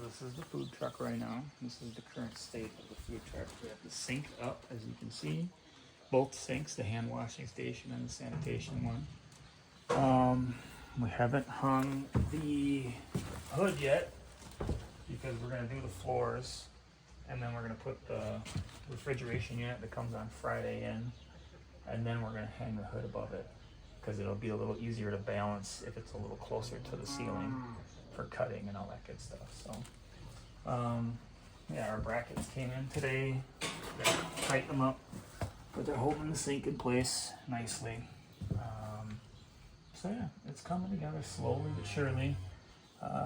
this is the food truck right now. This is the current state of the food truck. We have the sink up, as you can see. Both sinks, the hand washing station and the sanitation one. We haven't hung the hood yet because we're going to do the floors, and then we're going to put the refrigeration unit that comes on Friday in, and then we're going to hang the hood above it because it'll be a little easier to balance if it's a little closer to the ceiling for cutting and all that good stuff. So yeah, our brackets came in today. Gotta tighten them up, but they're holding the sink in place nicely. So yeah, it's coming together slowly but surely.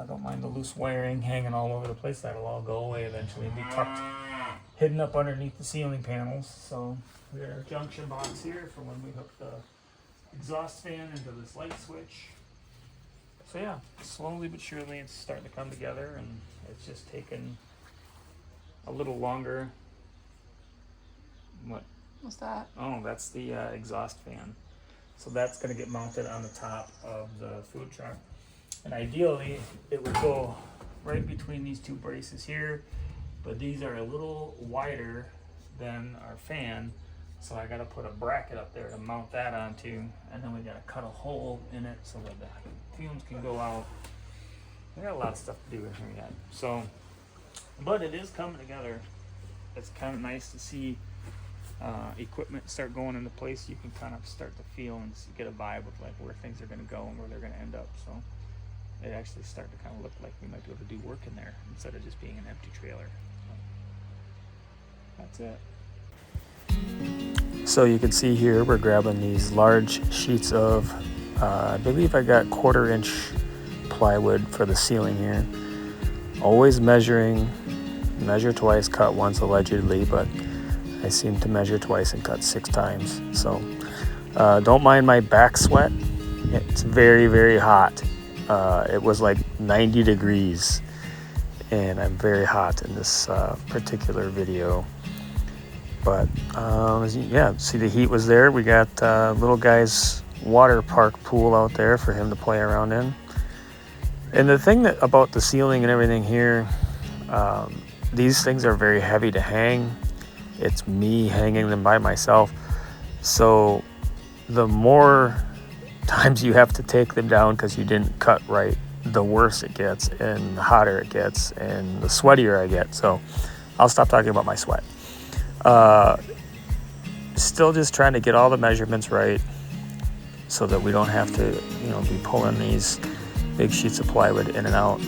Don't mind the loose wiring hanging all over the place. That'll all go away eventually and be tucked, hidden up underneath the ceiling panels. So we got our junction box here for when we hook the exhaust fan into this light switch. So yeah, slowly but surely it's starting to come together, and it's just taken a little longer. What's that? Oh, that's the exhaust fan. So that's going to get mounted on the top of the food truck. And ideally, it would go right between these two braces here, but these are a little wider than our fan. So I got to put a bracket up there to mount that onto, and then we got to cut a hole in it so that the fumes can go out. We got a lot of stuff to do in here yet. So, but it is coming together. It's kind of nice to see equipment start going into place. You can kind of start to feel and get a vibe of like where things are going to go and where they're going to end up. So it actually started to kind of look like we might be able to do work in there instead of just being an empty trailer. So that's it. So you can see here we're grabbing these large sheets of I believe I got 1/4 inch plywood for the ceiling here. Always measure twice, cut once allegedly, but I seem to measure twice and cut 6 times. So don't mind my back sweat. It's very, very hot. It was like 90 degrees, and I'm very hot in this particular video. But yeah, see the heat was there. We got little guy's water park pool out there for him to play around in. And the thing about the ceiling and everything here, these things are very heavy to hang. It's me hanging them by myself. So the more times you have to take them down because you didn't cut right, the worse it gets and the hotter it gets and the sweatier I get. So I'll stop talking about my sweat. Still just trying to get all the measurements right so that we don't have to, be pulling these big sheets of plywood in and out.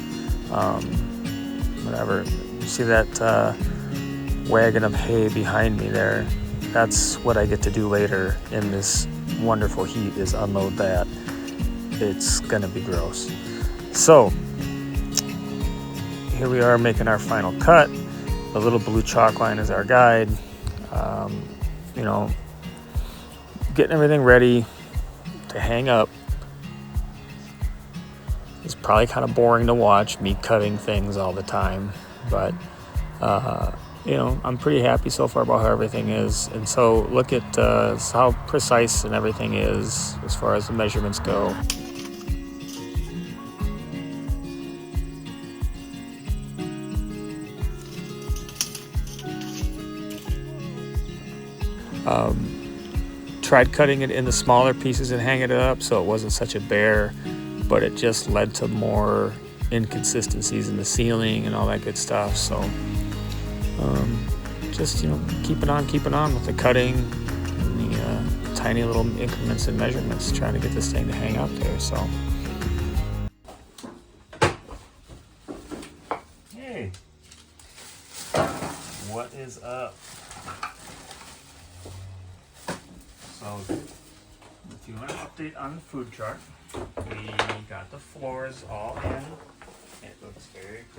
Whatever. You see that wagon of hay behind me there? That's what I get to do later in this wonderful heat, is unload that. It's gonna be gross. So here we are making our final cut. The little blue chalk line is our guide. Getting everything ready to hang up. It's probably kind of boring to watch me cutting things all the time, but I'm pretty happy so far about how everything is. And so look at how precise and everything is as far as the measurements go. Tried cutting it into smaller pieces and hanging it up so it wasn't such a bear, but it just led to more inconsistencies in the ceiling and all that good stuff. So just keeping on with the cutting and the tiny little increments and measurements, trying to get this thing to hang up there. So hey, what is up? So if you want an update on the food truck, we got the floors all in. It looks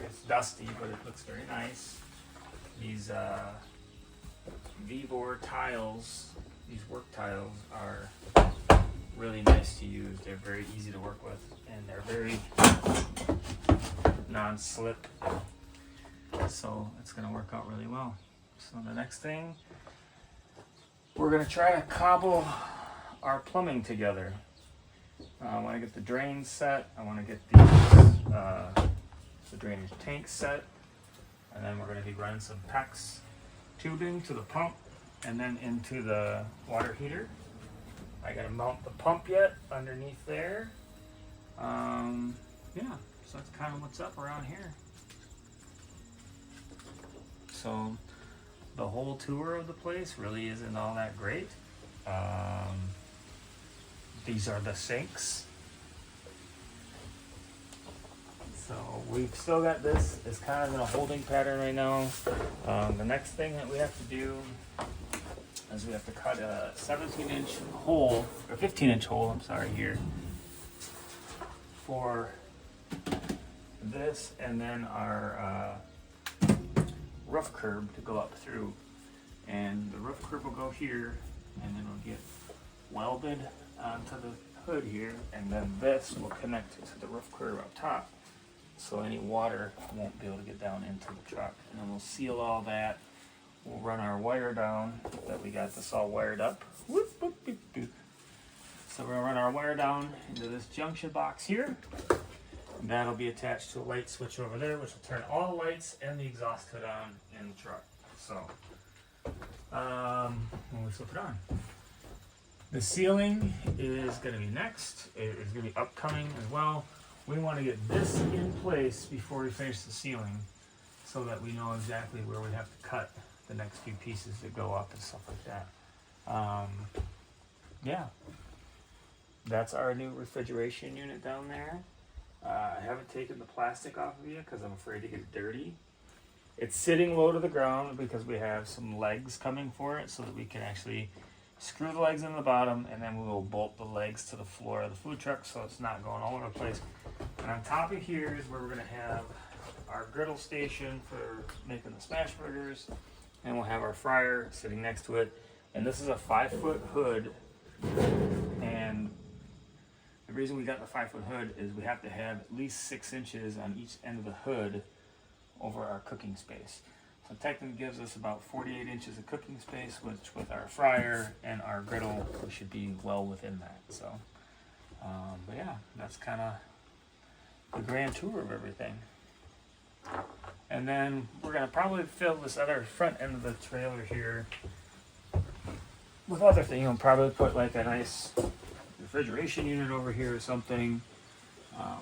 it's dusty, but it looks very nice. These Vivor tiles, these work tiles, are really nice to use. They're very easy to work with, and they're very non-slip. So it's going to work out really well. So the next thing, we're going to try to cobble our plumbing together. I want to get the drains set. I want to get these the drainage tank set, and then we're going to be running some PEX tubing to the pump and then into the water heater. I got to mount the pump yet underneath there. Yeah, so that's kind of what's up around here. So the whole tour of the place really isn't all that great. These are the sinks. So we've still got this. It's kind of in a holding pattern right now. The next thing that we have to do is we have to cut a 17-inch hole, or 15-inch hole, I'm sorry, here, for this, and then our roof curb to go up through. And the roof curb will go here, and then it'll get welded onto the hood here, and then this will connect to the roof curb up top, so any water won't be able to get down into the truck. And then we'll seal all that. We'll run our wire down, that we got this all wired up. Whoop, whoop, whoop, whoop. So we're gonna run our wire down into this junction box here. And that'll be attached to a light switch over there, which will turn all the lights and the exhaust hood on in the truck. So, when we flip it on. The ceiling is gonna be next. It is gonna be upcoming as well. We wanna get this in place before we finish the ceiling, so that we know exactly where we have to cut the next few pieces that go up and stuff like that. Yeah, that's our new refrigeration unit down there. I haven't taken the plastic off of it because I'm afraid to get it dirty. It's sitting low to the ground because we have some legs coming for it, so that we can actually screw the legs in the bottom, and then we will bolt the legs to the floor of the food truck so it's not going all over the place. And on top of here is where we're going to have our griddle station for making the smash burgers, and we'll have our fryer sitting next to it. And this is a 5-foot hood, and the reason we got the 5-foot hood is we have to have at least 6 inches on each end of the hood over our cooking space. So technically gives us about 48 inches of cooking space, which with our fryer and our griddle, we should be well within that. So, but yeah, that's kind of the grand tour of everything. And then we're gonna probably fill this other front end of the trailer here with other things. You know, probably put like a nice refrigeration unit over here or something.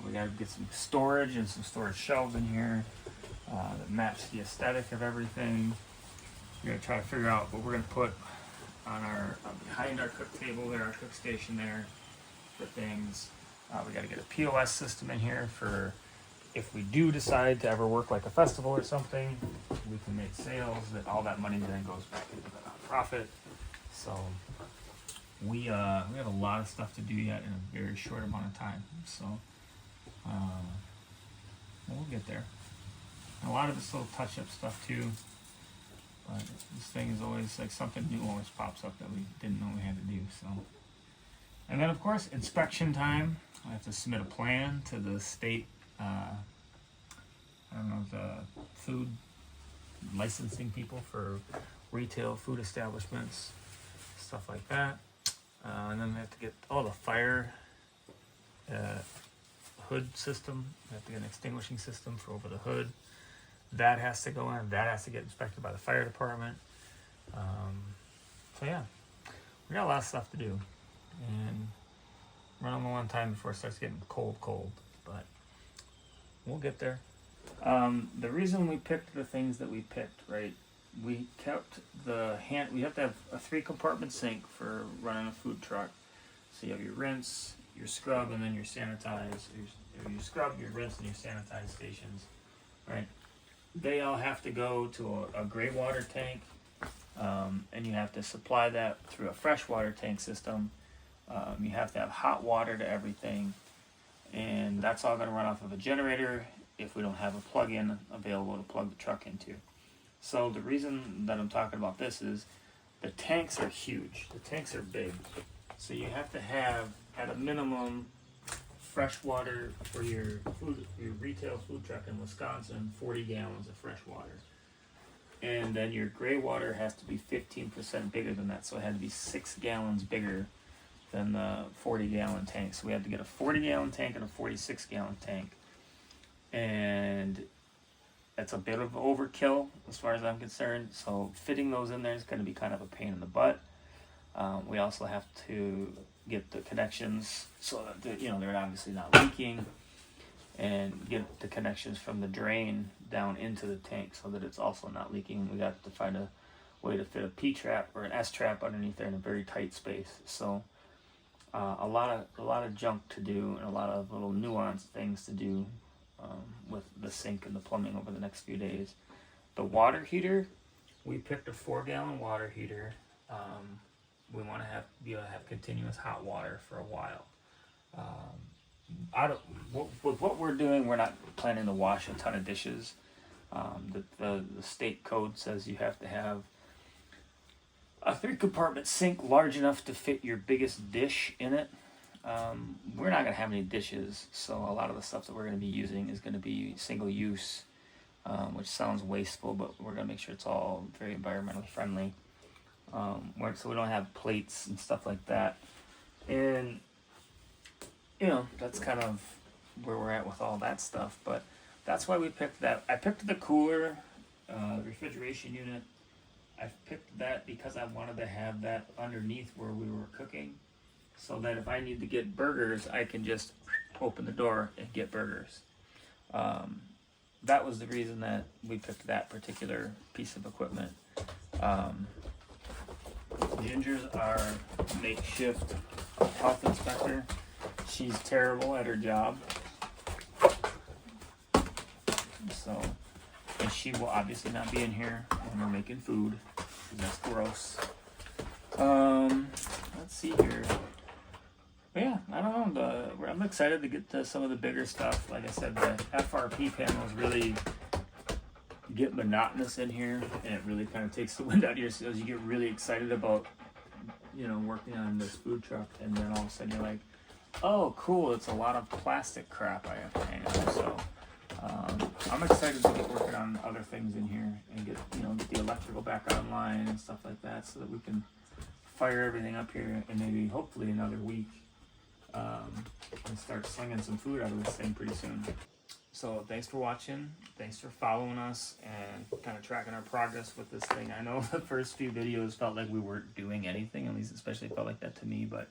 We gotta get some storage and some storage shelves in here that match the aesthetic of everything. We're gonna try to figure out what we're gonna put on our behind our cook table there, our cook station there for things. We gotta get a POS system in here for if we do decide to ever work like a festival or something, we can make sales, that all that money then goes back into the nonprofit. So we have a lot of stuff to do yet in a very short amount of time. So we'll get there. And a lot of it's little touch-up stuff too. But this thing is always like something new always pops up that we didn't know we had to do. So, and then of course inspection time. I have to submit a plan to the state. I don't know, the food licensing people for retail food establishments, stuff like that. And then we have to get the fire hood system. We have to get an extinguishing system for over the hood. That has to go in. That has to get inspected by the fire department. So yeah, we got a lot of stuff to do, and run on one time before it starts getting cold. But we'll get there. The reason we picked the things that we picked, right? We kept we have to have a 3-compartment sink for running a food truck. So you have your rinse, your scrub, and then your sanitize. Your scrub, your rinse, and your sanitize stations, right? They all have to go to a gray water tank, and you have to supply that through a freshwater tank system. You have to have hot water to everything, and that's all going to run off of a generator if we don't have a plug-in available to plug the truck into. So the reason that I'm talking about this is the tanks are huge. The tanks are big. So you have to have, at a minimum, fresh water for your retail food truck in Wisconsin, 40 gallons of fresh water. And then your gray water has to be 15% bigger than that. So it had to be 6 gallons bigger than the 40-gallon tank. So we had to get a 40-gallon tank and a 46-gallon tank. and that's a bit of overkill as far as I'm concerned. So fitting those in there is going to be kind of a pain in the butt. We also have to get the connections so that they're obviously not leaking, and get the connections from the drain down into the tank so that it's also not leaking. We got to find a way to fit a P-trap or an S-trap underneath there in a very tight space. So a lot of junk to do, and a lot of little nuanced things to do with the sink and the plumbing over the next few days. The water heater, we picked a 4-gallon water heater. We want to be able to have continuous hot water for a while. With what we're doing, we're not planning to wash a ton of dishes. The state code says you have to have a 3-compartment sink large enough to fit your biggest dish in it. We're not going to have any dishes, so a lot of the stuff that we're going to be using is going to be single use, which sounds wasteful, but we're going to make sure it's all very environmentally friendly. So we don't have plates and stuff like that. And that's kind of where we're at with all that stuff, but that's why we picked that. I picked the cooler, refrigeration unit. I picked that because I wanted to have that underneath where we were cooking, so that if I need to get burgers, I can just open the door and get burgers. That was the reason that we picked that particular piece of equipment. Ginger's our makeshift health inspector. She's terrible at her job. So, and she will obviously not be in here when we're making food, because that's gross. Let's see here. But yeah, I don't know. I'm excited to get to some of the bigger stuff. Like I said, the FRP panels really get monotonous in here, and it really kind of takes the wind out of your sails. You get really excited about, working on this food truck, and then all of a sudden you're like, oh, cool, it's a lot of plastic crap I have to hang on. So I'm excited to get working on other things in here and get the electrical back online and stuff like that, so that we can fire everything up here in maybe hopefully another week, and start slinging some food out of this thing pretty soon. So thanks for watching. Thanks for following us and kind of tracking our progress with this thing. I know the first few videos felt like we weren't doing anything, at least especially felt like that to me, but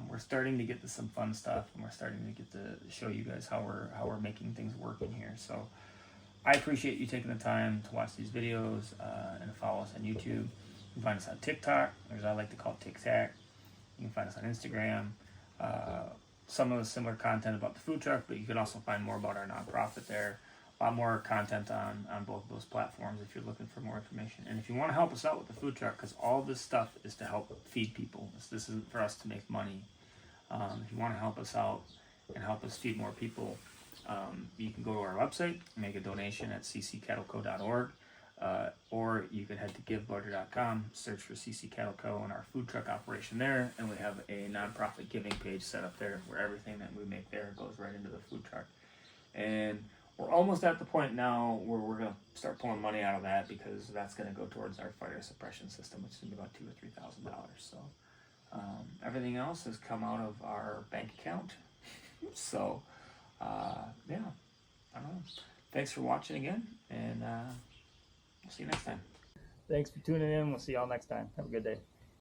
we're starting to get to some fun stuff, and we're starting to get to show you guys how we're making things work in here. So I appreciate you taking the time to watch these videos and to follow us on YouTube. You can find us on TikTok, or as I like to call it, TikTok. You can find us on Instagram. Some of the similar content about the food truck, but you can also find more about our nonprofit there. A lot more content on both of those platforms if you're looking for more information. And if you want to help us out with the food truck, because all this stuff is to help feed people. This isn't for us to make money. If you want to help us out and help us feed more people, you can go to our website, make a donation at cccattleco.org, or you can head to givebutter.com, search for CC Cattle Co. and our food truck operation there, and we have a nonprofit giving page set up there where everything that we make there goes right into the food truck. And we're almost at the point now where we're going to start pulling money out of that, because that's going to go towards our fire suppression system, which is going to be about $2,000 or $3,000. So everything else has come out of our bank account. So yeah, I don't know. Thanks for watching again, and we'll see you next time. Thanks for tuning in. We'll see y'all next time. Have a good day.